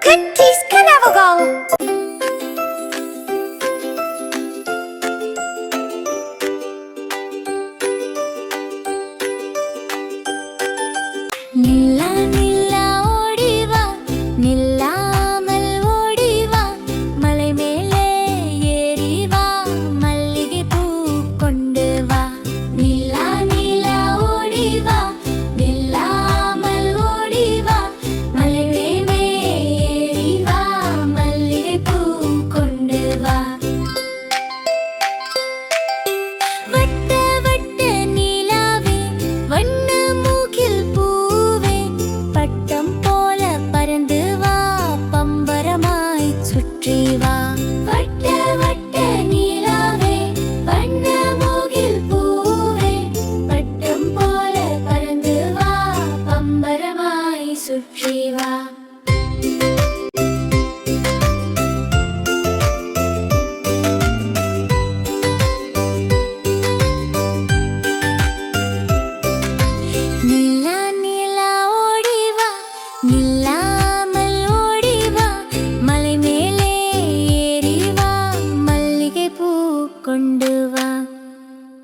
Kuttīs kanavalgal. Nilla nilla odiva, nillamal odiva, malai mele yeri va, mallige poo kondu va. Nilla nilla odiva, nillamal odiva, malai mele yeri va, mallige poo kondu va. வட்ட வட்ட நிலாவே வண்ண மூக்கில் பூவே பட்டம் போல பறந்து வா பம்பரமாய் சுற்றி வா. வட்ட வட்ட நிலாவே வண்ண மூக்கில் பூவே பட்டம் போல பறந்து வா பம்பரமாய் சுற்றி வா.